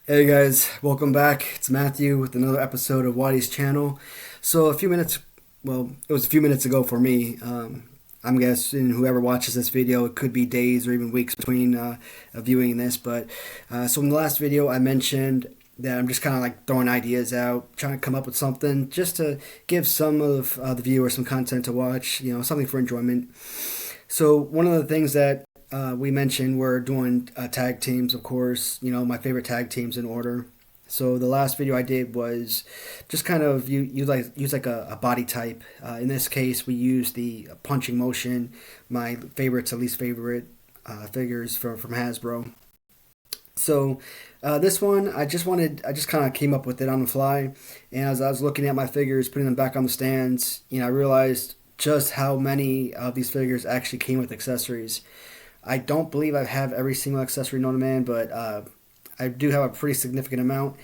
Hey guys, welcome back. It's Matthew with another episode of Watty's channel. So it was a few minutes ago for me. I'm guessing whoever watches this video, it could be days or even weeks between viewing this. So in the last video, I mentioned that I'm just kind of like throwing ideas out, trying to come up with something just to give some of the viewers some content to watch, something for enjoyment. So one of the things that we mentioned we're doing tag teams, of course. My favorite tag teams in order. So the last video I did was just kind of use like a body type. In this case, we used the punching motion, my favorite to least favorite figures from Hasbro. So this one, I just kind of came up with it on the fly, and as I was looking at my figures, putting them back on the stands, I realized just how many of these figures actually came with accessories. I don't believe I have every single accessory known to man, but I do have a pretty significant amount.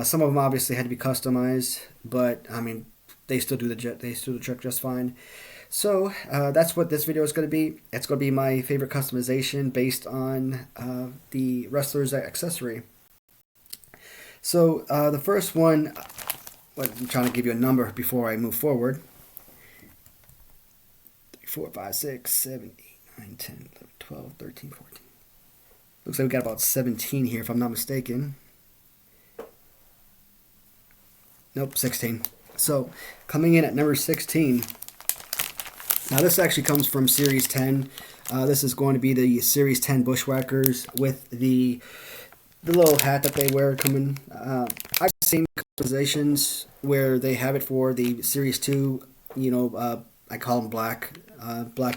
Some of them obviously had to be customized, but I mean they still do the trick just fine. So that's what this video is going to be. It's going to be my favorite customization based on the wrestler's accessory. So the first one, I'm trying to give you a number before I move forward. 3, 4, 5, 6, 7, 8, 9, 10, 11, 12, 13, 14. Looks like we got about 17 here if I'm not mistaken. Nope, 16. So coming in at number 16. Now this actually comes from Series 10. This is going to be the Series 10 Bushwhackers with the little hat that they wear coming. I've seen customizations where they have it for the Series 2, I call them black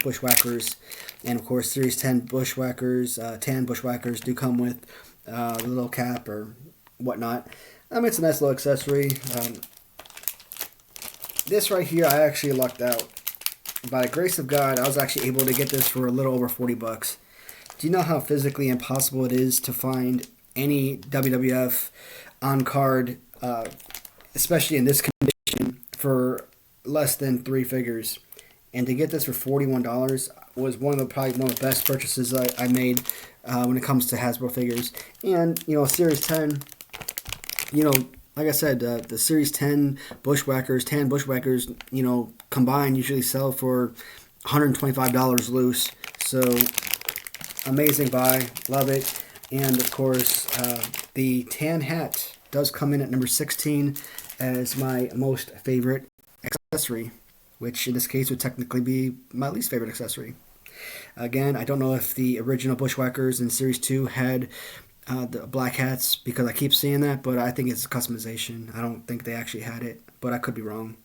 bushwhackers, and of course Series 10 bushwhackers, tan bushwhackers do come with a little cap or whatnot. It's a nice little accessory. This right here, I actually lucked out. By the grace of God, I was actually able to get this for a little over $40. Do you know how physically impossible it is to find any WWF on card, especially in this condition, for less than 3 figures? And to get this for $41 was probably one of the best purchases I made when it comes to Hasbro figures. And Series 10, like I said, the Series 10 Bushwhackers, tan Bushwhackers, combined usually sell for $125 loose. So amazing buy, love it. And of course, the tan hat does come in at number 16 as my most favorite accessory, which in this case would technically be my least favorite accessory. Again, I don't know if the original Bushwhackers in Series 2 had the black hats, because I keep seeing that, but I think it's a customization. I don't think they actually had it, but I could be wrong.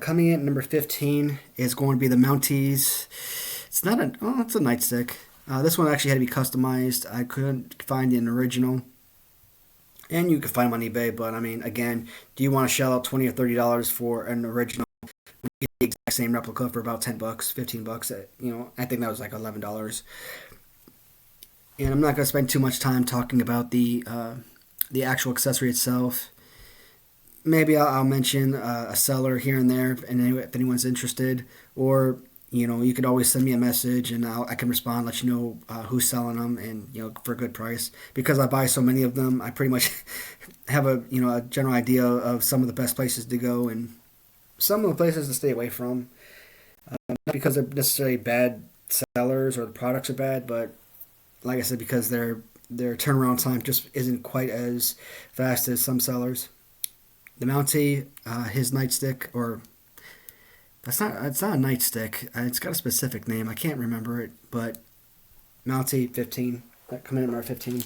Coming in at number 15 is going to be the Mounties. It's a nightstick. This one actually had to be customized. I couldn't find an original. And you can find them on eBay, but I mean, again, do you want to shell out $20 or $30 for an original? We get the exact same replica for about $10, $15. I think that was like $11. And I'm not going to spend too much time talking about the actual accessory itself. Maybe I'll mention a seller here and there if anyone's interested, or you could always send me a message and I can respond, let you know who's selling them, and for a good price. Because I buy so many of them, I pretty much have a general idea of some of the best places to go and some of the places to stay away from. Not because they're necessarily bad sellers or the products are bad, but like I said, because their turnaround time just isn't quite as fast as some sellers. The Mountie, his nightstick, or it's not a nightstick. It's got a specific name. I can't remember it, but Mountie 15. That coming in at number 15.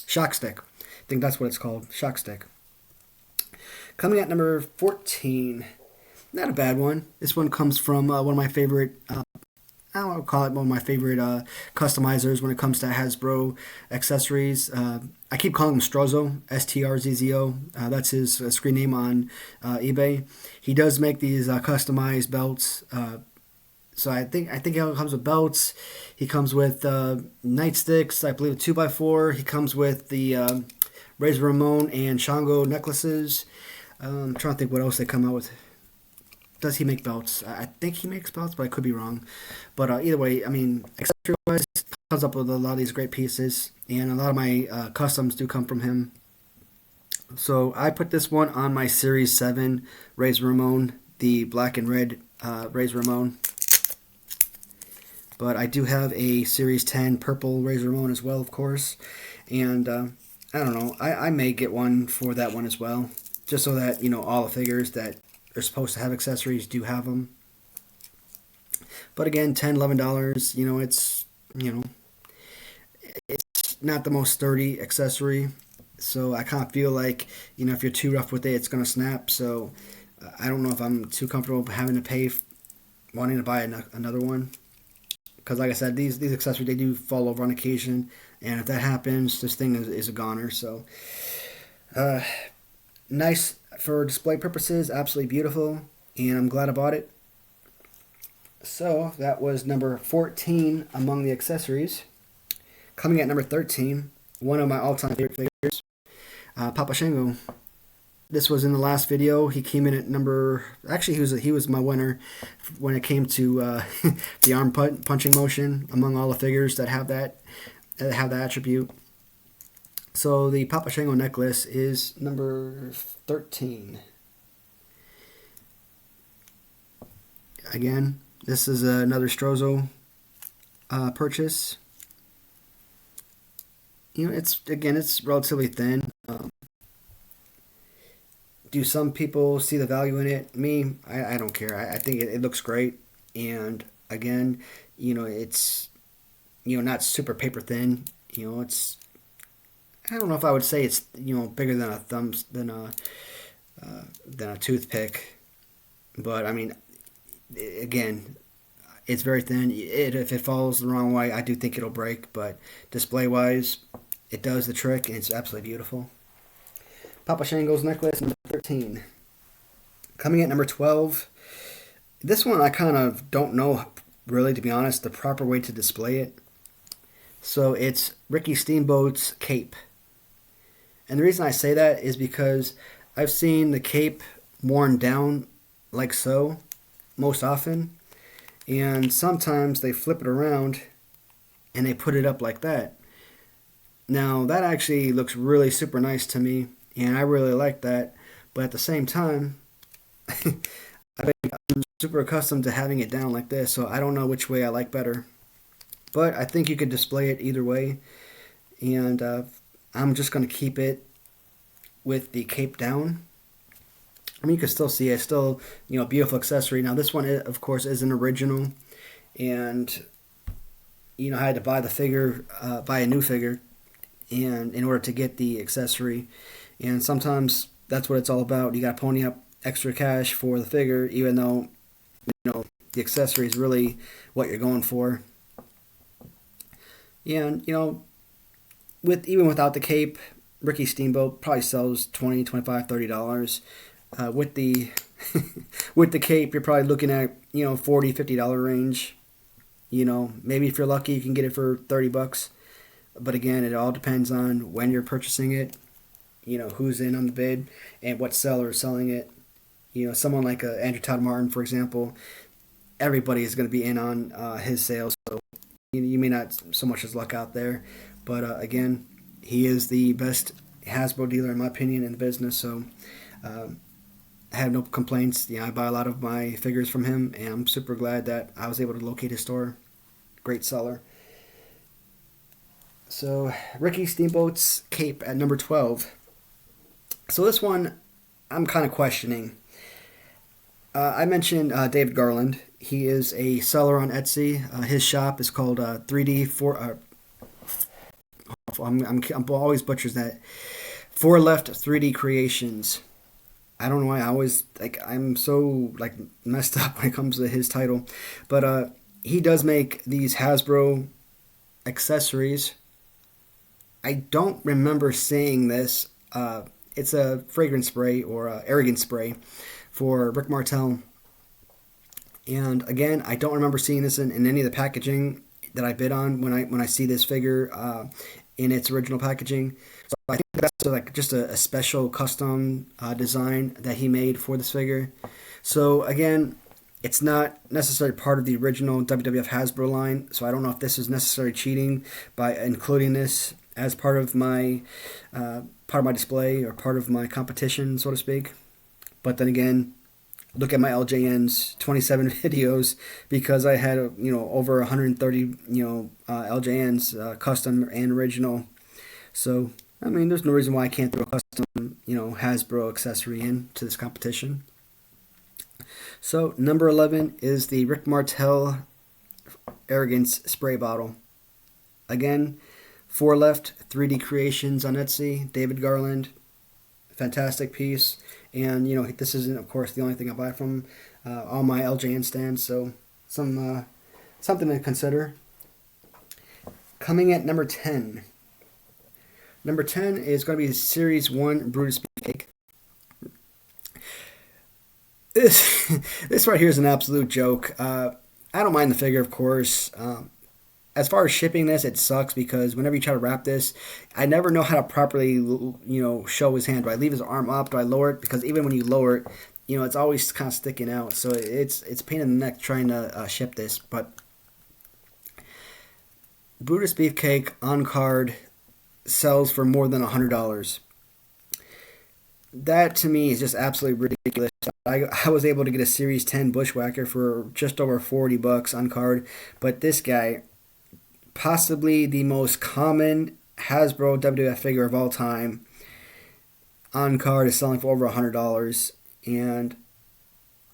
Shock stick. I think that's what it's called. Shock stick. Coming at number 14. Not a bad one. This one comes from one of my favorite. I'll call it one of my favorite customizers when it comes to Hasbro accessories. I keep calling him Strozzo, Strzo. That's his screen name on eBay. He does make these customized belts. So I think he comes with belts. He comes with nightsticks, I believe a 2x4. He comes with the Razor Ramon and Shango necklaces. I'm trying to think what else they come out with. Does he make belts? I think he makes belts, but I could be wrong. But either way, I mean, accessory-wise, comes up with a lot of these great pieces, and a lot of my customs do come from him. So I put this one on my Series 7 Razor Ramon, the black and red Razor Ramon. But I do have a Series 10 purple Razor Ramon as well, of course. And I don't know, I may get one for that one as well. Just so that, you know, all the figures that are supposed to have accessories do have them. But again, $10, $11, you know, it's not the most sturdy accessory. So I kind of feel like, you know, if you're too rough with it, it's going to snap. So I don't know if I'm too comfortable having to pay, wanting to buy another one. Because like I said, these accessories, they do fall over on occasion. And if that happens, this thing is a goner. So nice for display purposes, absolutely beautiful. And I'm glad I bought it. So that was number 14 among the accessories. Coming at number 13, one of my all-time favorite figures, Papa Shango. This was in the last video. He came in at number... Actually, he was my winner when it came to the arm punching motion among all the figures that have that attribute. So the Papa Shango necklace is number 13. Again, this is another Strozo purchase. You know, it's relatively thin. Do some people see the value in it? Me, I don't care. I think it looks great. And again, you know, it's, you know, not super paper thin. You know, it's, I don't know if I would say it's, you know, bigger than a toothpick. But I mean, again, it's very thin. If it falls the wrong way, I do think it'll break. But display wise, it does the trick, and it's absolutely beautiful. Papa Shango's necklace, number 13. Coming at number 12. This one I kind of don't know, really, to be honest, the proper way to display it. So it's Ricky Steamboat's cape. And the reason I say that is because I've seen the cape worn down like so most often. And sometimes they flip it around and they put it up like that. Now, that actually looks really super nice to me. And I really like that, but at the same time, I'm super accustomed to having it down like this, so I don't know which way I like better. But I think you could display it either way, and I'm just going to keep it with the cape down. I mean, you can still see it, still, you know, beautiful accessory. Now, this one, of course, is an original, and, you know, I had to buy the figure, buy a new figure, and in order to get the accessory. And sometimes that's what it's all about. You got to pony up extra cash for the figure, even though, you know, the accessory is really what you're going for. And, you know, even without the cape, Ricky Steamboat probably sells $20, $25, $30. With the with the cape, you're probably looking at, you know, $40, $50 range. You know, maybe if you're lucky, you can get it for $30. But again, it all depends on when you're purchasing it. You know, who's in on the bid and what seller is selling it. You know, someone like Andrew Todd Martin, for example, everybody is going to be in on his sales. So you may not so much as luck out there. But again, he is the best Hasbro dealer, in my opinion, in the business. So I have no complaints. You know, I buy a lot of my figures from him, and I'm super glad that I was able to locate his store. Great seller. So Ricky Steamboat's cape at number 12. So this one, I'm kind of questioning. I mentioned David Garland. He is a seller on Etsy. His shop is called 3D for. I'm always butchers that. Four Left 3D Creations. I don't know why I always I'm so messed up when it comes to his title, but he does make these Hasbro accessories. I don't remember seeing this. It's a fragrance spray or arrogance spray for Rick Martel. And again, I don't remember seeing this in any of the packaging that I bid on when I see this figure in its original packaging. So I think that's just a special custom design that he made for this figure. So again, It's not necessarily part of the original WWF Hasbro line, so I don't know if this is necessarily cheating by including this as part of my display or part of my competition, so to speak. But then again, look at my LJN's 27 videos because I had over 130 LJNs custom and original. So I mean, there's no reason why I can't throw a custom Hasbro accessory in to this competition. So number 11 is the Rick Martel Arrogance spray bottle. Again, 4 left, 3D creations on Etsy, David Garland. Fantastic piece. And, this isn't, of course, the only thing I buy from all my LJN stands. So something to consider. Coming at number 10. Number 10 is going to be Series 1 Brutus Beefcake. This right here is an absolute joke. I don't mind the figure, of course. As far as shipping this, it sucks because whenever you try to wrap this, I never know how to properly, show his hand. Do I leave his arm up? Do I lower it? Because even when you lower it, it's always kind of sticking out. So it's a pain in the neck trying to ship this. But Brutus Beefcake on card sells for more than $100. That to me is just absolutely ridiculous. I was able to get a Series 10 Bushwhacker for just over $40 on card, but this guy, possibly the most common Hasbro WWF figure of all time, on card is selling for over $100. And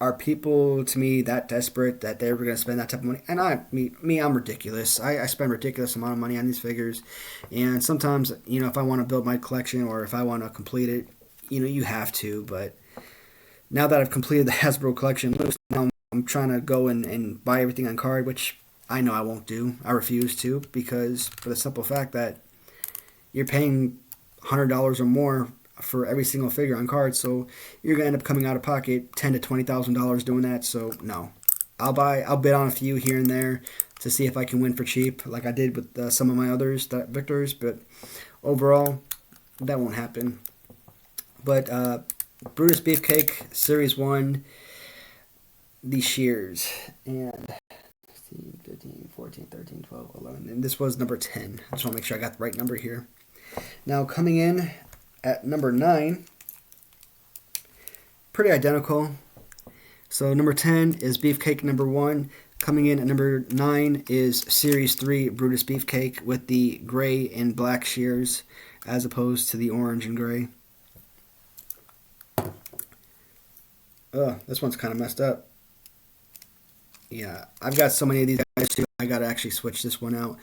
are people, to me, that desperate that they were going to spend that type of money? And I'm ridiculous. I spend a ridiculous amount of money on these figures. And sometimes, if I want to build my collection or if I want to complete it, you have to. But now that I've completed the Hasbro collection, now I'm trying to go and buy everything on card, which I know I won't do. I refuse to, because for the simple fact that you're paying $100 or more for every single figure on card, so you're gonna end up coming out of pocket $10,000 to $20,000 doing that. So no, I'll bid on a few here and there to see if I can win for cheap, like I did with some of my others, Victors. But overall, that won't happen. But Brutus Beefcake Series 1, the shears, and 16, 15, 14, 13, 12, 11, and this was number 10. I just want to make sure I got the right number here. Now coming in at number 9, pretty identical. So number 10 is Beefcake number 1. Coming in at number 9 is Series 3 Brutus Beefcake with the gray and black shears as opposed to the orange and gray. This one's kind of messed up. Yeah, I've got so many of these guys too. I got to actually switch this one out.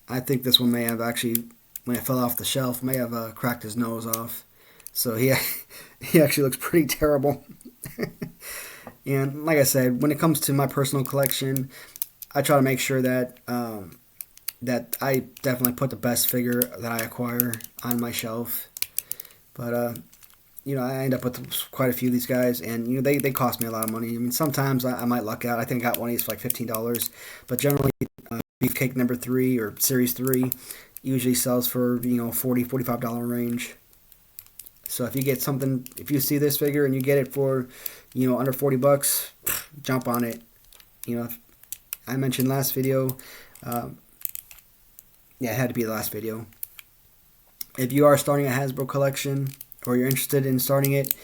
I think this one may have actually, when it fell off the shelf, may have cracked his nose off. So he actually looks pretty terrible. And like I said, when it comes to my personal collection, I try to make sure that that I definitely put the best figure that I acquire on my shelf. But I end up with quite a few of these guys, and they cost me a lot of money. I mean, sometimes I might luck out. I think I got one of these for like $15, but generally, Beefcake number 3 or Series 3 usually sells for $40, $45 range. So if you get something, if you see this figure and you get it for under $40, jump on it. I mentioned last video. Yeah, it had to be the last video. If you are starting a Hasbro collection, or you're interested in starting it,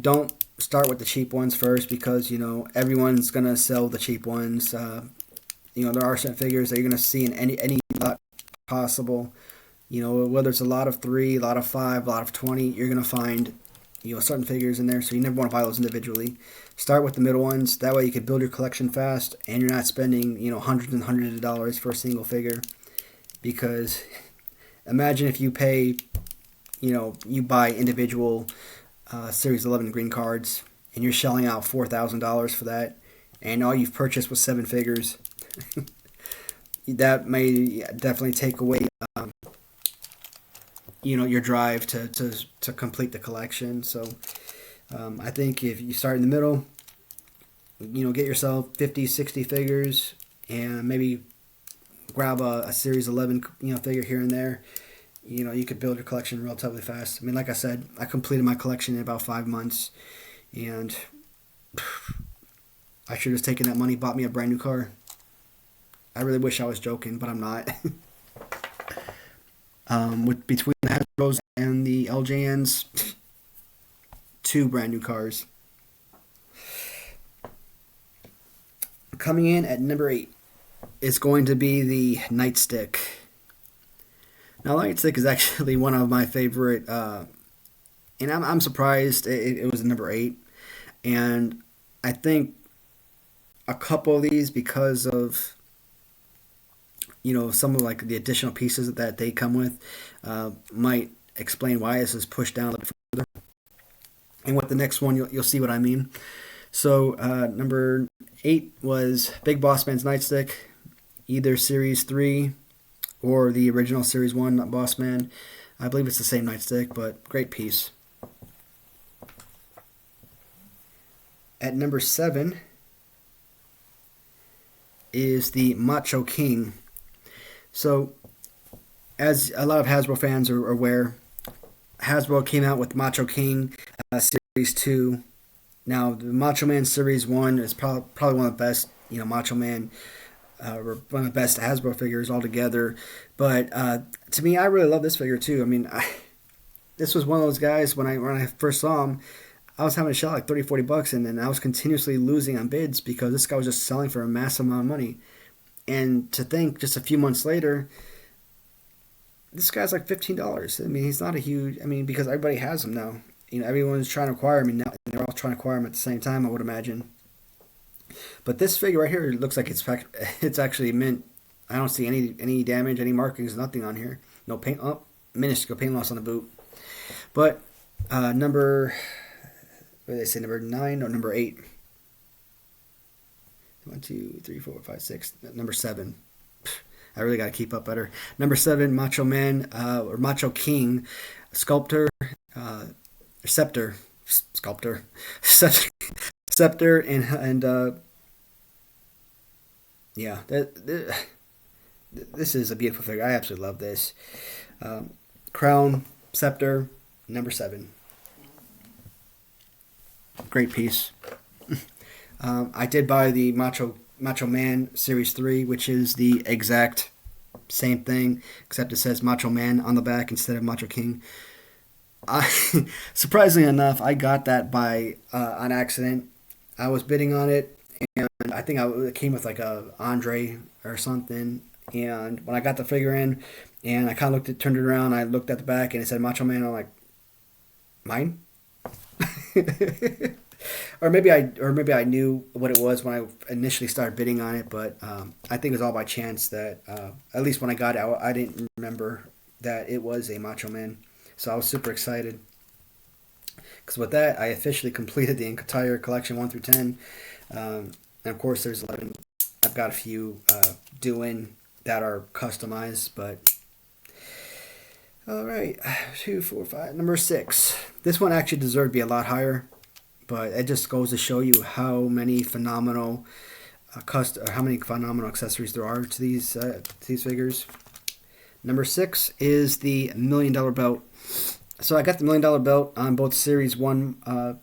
don't start with the cheap ones first, because everyone's gonna sell the cheap ones. There are certain figures that you're gonna see in any lot possible. Whether it's a lot of 3, a lot of 5, a lot of 20, you're gonna find certain figures in there. So you never want to buy those individually. Start with the middle ones. That way you can build your collection fast, and you're not spending hundreds and hundreds of dollars for a single figure. Because imagine if you pay. You buy individual Series 11 green cards, and you're shelling out $4,000 for that, and all you've purchased was 7 figures. That may definitely take away, your drive to complete the collection. So I think if you start in the middle, get yourself 50, 60 figures, and maybe grab a Series 11 figure here and there. You could build your collection relatively fast. I mean, like I said, I completed my collection in about 5 months, and I should have just taken that money, bought me a brand new car. I really wish I was joking, but I'm not. With between the Hasbros and the LJNs, two brand new cars. Coming in at number 8 is going to be the Nightstick. Now, Nightstick is actually one of my favorite, and I'm surprised it was number 8. And I think a couple of these, because of some of like the additional pieces that they come with, might explain why this is pushed down a little further. And with the next one, you'll see what I mean. So number 8 was Big Boss Man's Nightstick, either Series 3 or the original Series 1 Boss Man. I believe it's the same nightstick, but great piece. At number 7 is the Macho King. So, as a lot of Hasbro fans are aware, Hasbro came out with Macho King Series 2. Now, the Macho Man Series 1 is probably one of the best, Macho Man, or one of the best Hasbro figures altogether. But to me, I really love this figure too. I mean, this was one of those guys, when I first saw him, I was having a shot like 30, 40 bucks, and then I was continuously losing on bids because this guy was just selling for a massive amount of money. And to think, just a few months later, this guy's like $15. I mean, he's not a huge, because everybody has him now. Everyone's trying to acquire him, and now they're all trying to acquire him at the same time, I would imagine. But this figure right here looks like it's actually mint. I don't see any damage, any markings, nothing on here. No paint. Oh, minuscule paint loss on the boot. But number 9 or number 8? 1, 2, 3, 4, 5, 6. Number 7. I really got to keep up better. Number 7, Macho Man or Macho King, Sculptor, Scepter, and yeah, this is a beautiful figure. I absolutely love this. Crown, Scepter, number 7. Great piece. I did buy the Macho Man Series 3, which is the exact same thing, except it says Macho Man on the back instead of Macho King. Surprisingly enough, I got that by on accident. I was bidding on it, and I think it came with like a Andre or something. And when I got the figure in, and I kind of turned it around, I looked at the back, and it said Macho Man. I'm like, mine? Or maybe I knew what it was when I initially started bidding on it, but I think it was all by chance that at least when I got it, I didn't remember that it was a Macho Man. So I was super excited, because with that, I officially completed the entire collection 1 through 10. And of course, there's 11. I've got a few doing that are customized, but all right, 2, 4, 5. Number 6. This one actually deserved to be a lot higher, but it just goes to show you how many phenomenal accessories there are to these figures. Number 6 is the $1 Million Belt. So I got the $1 Million Belt on both Series 1 $1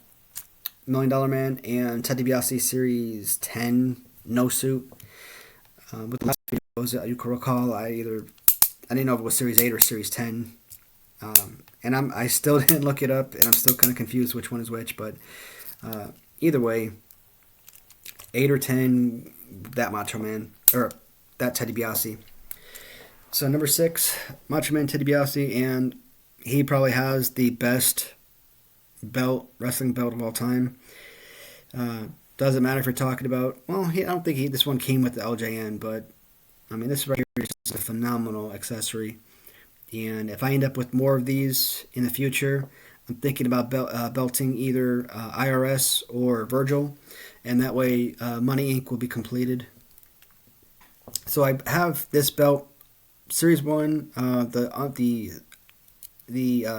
Million Man and Ted DiBiase Series 10 No Suit. With the last videos, you can recall, I didn't know if it was Series 8 or Series 10. And I still didn't look it up, and I'm still kind of confused which one is which. But either way, 8 or 10, that Macho Man, or that Ted DiBiase. So number 6, Macho Man Ted DiBiase, and he probably has the best wrestling belt of all time. Doesn't matter if you're talking about, I don't think this one came with the LJN, but this right here is just a phenomenal accessory. And if I end up with more of these in the future, I'm thinking about belting either IRS or Virgil, and that way Money Inc. will be completed. So I have this belt, Series 1, the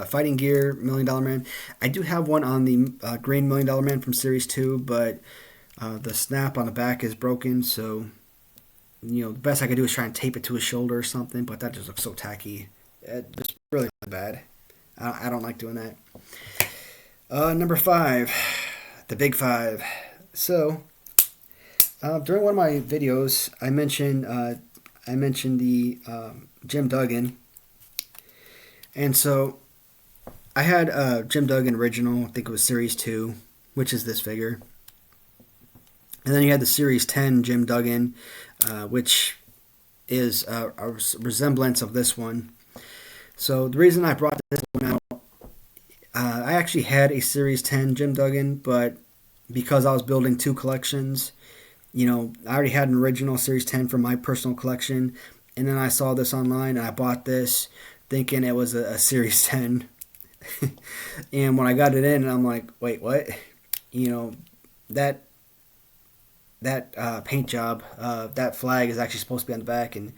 Fighting Gear $1 Million Man. I do have one on the green $1 Million Man from Series 2, but the snap on the back is broken, so the best I could do is try and tape it to his shoulder or something, but that just looks so tacky. It's really not bad. I don't like doing that. Number 5, the Big 5, So during one of my videos, I mentioned the Jim Duggan, and so I had Jim Duggan original. I think it was Series 2, which is this figure. And then you had the Series 10 Jim Duggan, which is a resemblance of this one. So the reason I brought this one out, I actually had a Series 10 Jim Duggan, but because I was building two collections, I already had an original Series 10 from my personal collection, and then I saw this online and I bought this thinking it was a Series 10. And when I got it in, I'm like, wait, what? That paint job, that flag is actually supposed to be on the back, and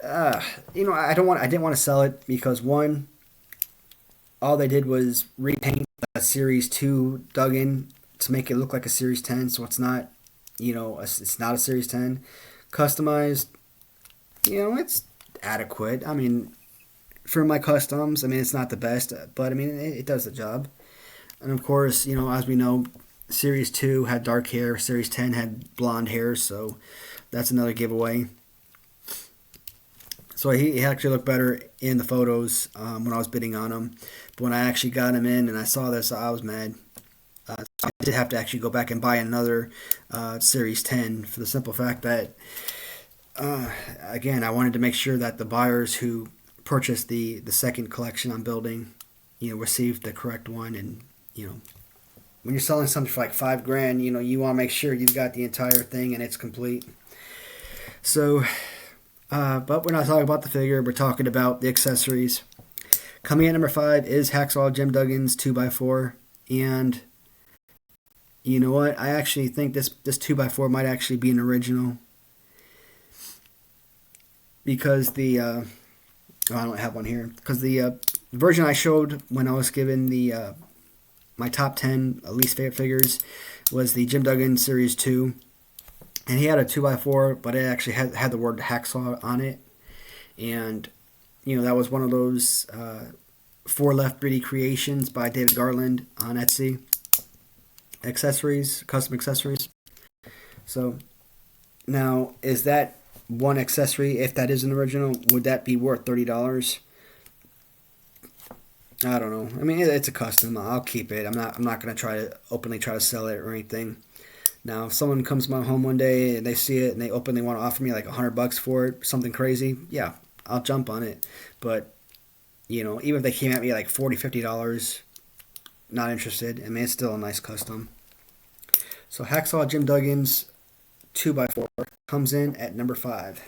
I didn't want to sell it because one, all they did was repaint a Series 2 Duggan to make it look like a Series 10, so it's not, it's not a Series 10. Customized, it's adequate. I mean, for my customs, I mean, it's not the best, but I mean, it does the job. And of course, as we know, Series 2 had dark hair, Series 10 had blonde hair, so that's another giveaway. So he actually looked better in the photos when I was bidding on him. But when I actually got him in and I saw this, I was mad. So I did have to actually go back and buy another Series 10 for the simple fact that, again, I wanted to make sure that the buyers who purchased the second collection I'm building, received the correct one. And, when you're selling something for like $5,000, you want to make sure you've got the entire thing and it's complete. So, but we're not talking about the figure. We're talking about the accessories. Coming at number 5 is Hacksaw Jim Duggan's 2x4. And you know what? I actually think this 2x4 might actually be an original. Because I don't have one here. Because the version I showed when I was given the my top 10 least favorite figures was the Jim Duggan Series 2. And he had a 2x4, but it actually had the word Hacksaw on it. And, that was one of those 4 Left 3D creations by David Garland on Etsy. Accessories, custom accessories. So, now, is that one accessory, if that is an original, would that be worth $30? I don't know. I mean, it's a custom. I'll keep it. I'm not going to openly try to sell it or anything. Now, if someone comes to my home one day and they see it and they openly want to offer me like $100 for it, something crazy, yeah, I'll jump on it. But, even if they came at me like $40, $50, not interested. I mean, it's still a nice custom. So, Hacksaw Jim Duggan's 2x4 comes in at number 5.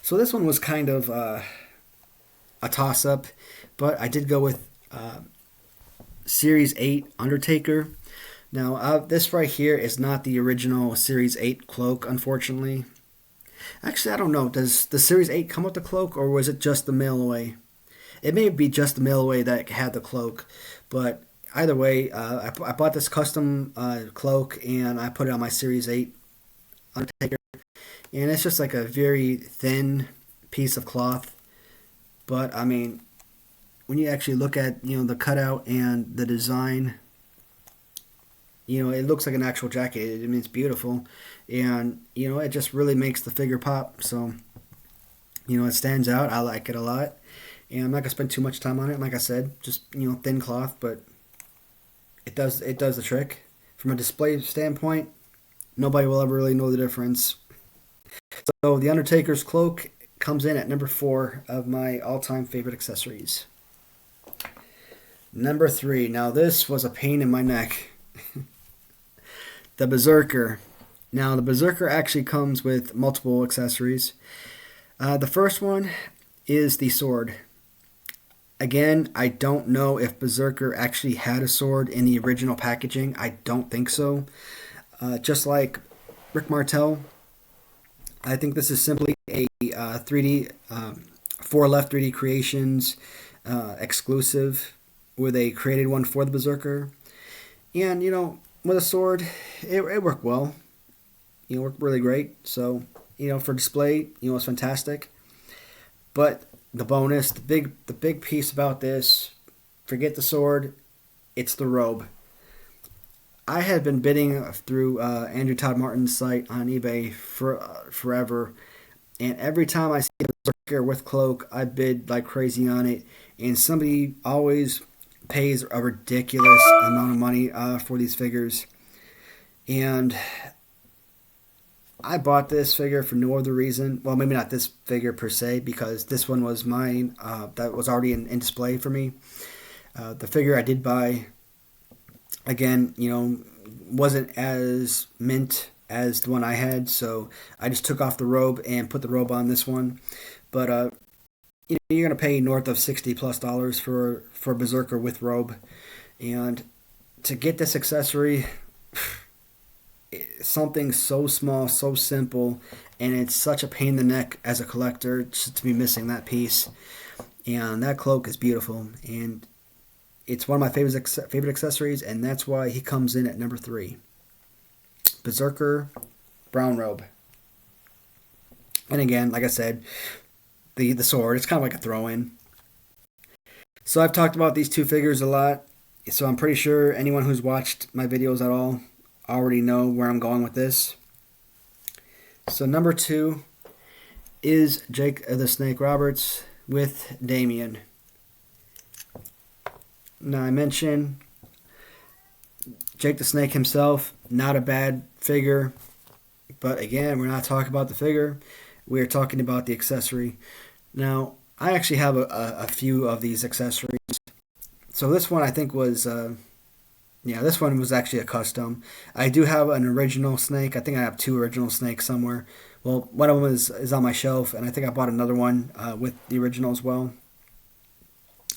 So, this one was kind of a toss-up, but I did go with Series 8 Undertaker. Now, this right here is not the original Series 8 cloak, unfortunately. Actually, I don't know. Does the Series 8 come with the cloak, or was it just the mail-away? It may be just the mail-away that had the cloak, but either way, I bought this custom cloak, and I put it on my Series 8 Undertaker. And it's just like a very thin piece of cloth. But, I mean, when you actually look at, the cutout and the design, it looks like an actual jacket. I mean, it's beautiful. And, it just really makes the figure pop. So, it stands out. I like it a lot. And I'm not going to spend too much time on it. Like I said, just, thin cloth. But it does the trick. From a display standpoint, nobody will ever really know the difference. So, the Undertaker's cloak comes in at number 4 of my all-time favorite accessories. Number 3. Now, this was a pain in my neck. The Berserker. Now, the Berserker actually comes with multiple accessories. The first one is the sword. Again, I don't know if Berserker actually had a sword in the original packaging. I don't think so. Just like Rick Martel, I think this is simply a 3D, 4 Left 3D Creations exclusive, where they created one for the Berserker. And, with a sword, it worked well. It worked really great. So, for display, it's fantastic. But the bonus, the big piece about this, forget the sword, it's the robe. I had been bidding through Andrew Todd Martin's site on eBay for forever, and every time I see a Berserker with cloak, I bid like crazy on it, and somebody always pays a ridiculous amount of money for these figures. And I bought this figure for no other reason. Well, maybe not this figure per se, because this one was mine. That was already in display for me. The figure I did buy, again, wasn't as mint as the one I had, so I just took off the robe and put the robe on this one. But you're gonna pay north of $60+ for Berserker with robe, and to get this accessory, something so small, so simple, and it's such a pain in the neck as a collector just to be missing that piece. And that cloak is beautiful, and it's one of my favorite accessories, and that's why he comes in at number 3. Berserker brown robe. And again, like I said, the sword, it's kind of like a throw-in. So I've talked about these two figures a lot, so I'm pretty sure anyone who's watched my videos at all already know where I'm going with this. So number 2 is Jake the Snake Roberts with Damien. Now I mentioned Jake the Snake himself, not a bad figure, but again, we're not talking about the figure, we're talking about the accessory. Now, I actually have a few of these accessories. So this one I think was this one was actually a custom. I do have an original snake. I think I have 2 original snakes somewhere. Well, one of them is on my shelf, and I think I bought another one with the original as well.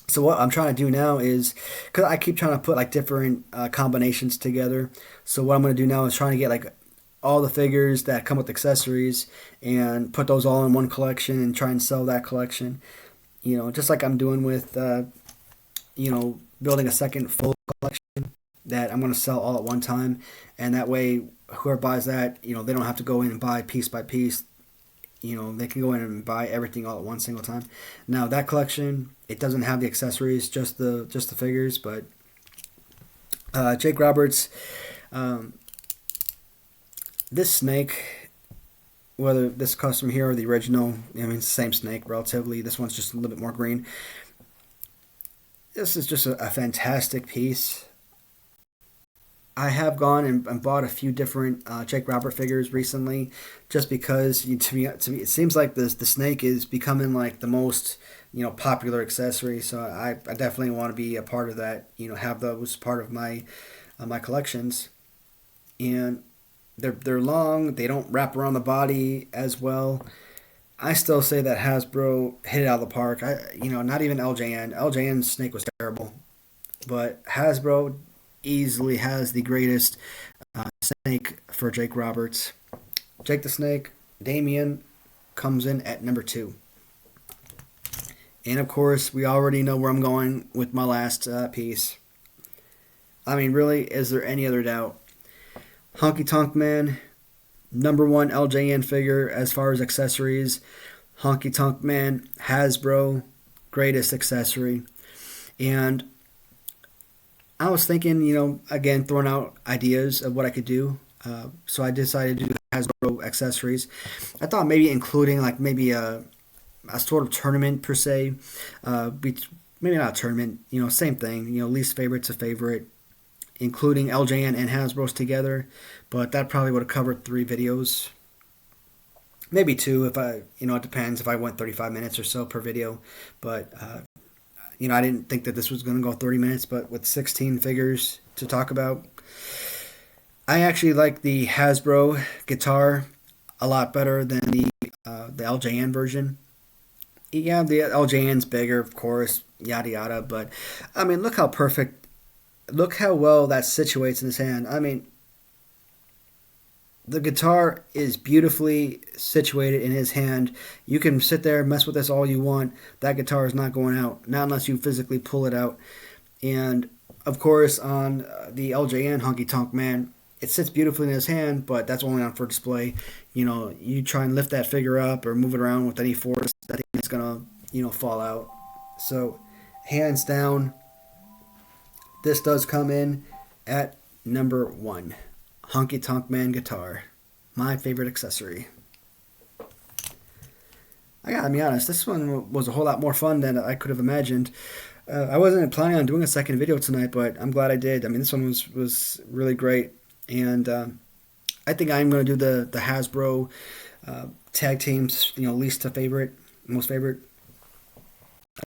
So what I'm trying to do now is, because I keep trying to put like different combinations together. So what I'm going to do now is trying to get like all the figures that come with accessories and put those all in one collection and try and sell that collection. Just like I'm doing with, building a second full collection that I'm going to sell all at one time. And that way, whoever buys that, they don't have to go in and buy piece by piece. They can go in and buy everything all at one single time. Now that collection, it doesn't have the accessories, just the figures. But Jake Roberts, this snake, whether this custom here or the original, it's the same snake relatively. This one's just a little bit more green. This is just a fantastic piece. I have gone and bought a few different Jake Robert figures recently, just because to me it seems like the snake is becoming like the most popular accessory. So I definitely want to be a part of that. Have those part of my my collections, and they're long. They don't wrap around the body as well. I still say that Hasbro hit it out of the park. Not even LJN. LJN's snake was terrible, but Hasbro easily has the greatest snake for Jake Roberts. Jake the Snake, Damien, comes in at number 2. And of course, we already know where I'm going with my last piece. I mean, really, is there any other doubt? Honky Tonk Man, number 1 LJN figure as far as accessories. Honky Tonk Man, Hasbro, greatest accessory. And I was thinking, again, throwing out ideas of what I could do. So I decided to do Hasbro accessories. I thought maybe including like maybe a sort of tournament per se. Maybe not a tournament, same thing. Least favorite to favorite, including LJN and Hasbro's together. But that probably would have covered 3 videos. Maybe 2 if it depends if I went 35 minutes or so per video. But I didn't think that this was going to go 30 minutes, but with 16 figures to talk about. I actually like the Hasbro guitar a lot better than the LJN version. Yeah, the LJN's bigger, of course, yada yada, but I mean, look how well that situates in his hand. I mean, the guitar is beautifully situated in his hand. You can sit there and mess with this all you want. That guitar is not going out, not unless you physically pull it out. And of course, on the LJN Honky Tonk Man, it sits beautifully in his hand, but that's only on for display. You try and lift that figure up or move it around with any force, I think it's gonna, fall out. So, hands down, this does come in at number 1, Honky Tonk Man guitar. My favorite accessory. I gotta be honest, this one was a whole lot more fun than I could have imagined. I wasn't planning on doing a second video tonight, but I'm glad I did. I mean, this one was really great, and I think I'm going to do the Hasbro tag teams. Least to favorite, most favorite.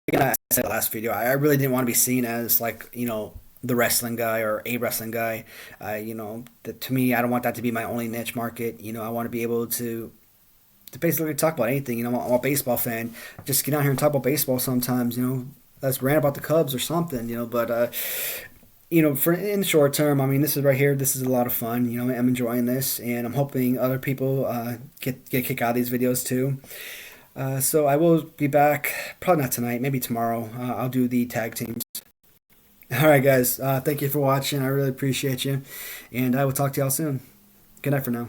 Again, I said last video, I really didn't want to be seen as like the wrestling guy or a wrestling guy. To me, I don't want that to be my only niche market. I want to be able to basically talk about anything. I'm a baseball fan. Just get out here and talk about baseball sometimes. Let's rant about the Cubs or something. But for in the short term, I mean, this is right here. This is a lot of fun. I'm enjoying this, and I'm hoping other people get a kick out of these videos too. So I will be back, probably not tonight, maybe tomorrow. I'll do the tag teams. All right, guys. Thank you for watching. I really appreciate you, and I will talk to y'all soon. Good night for now.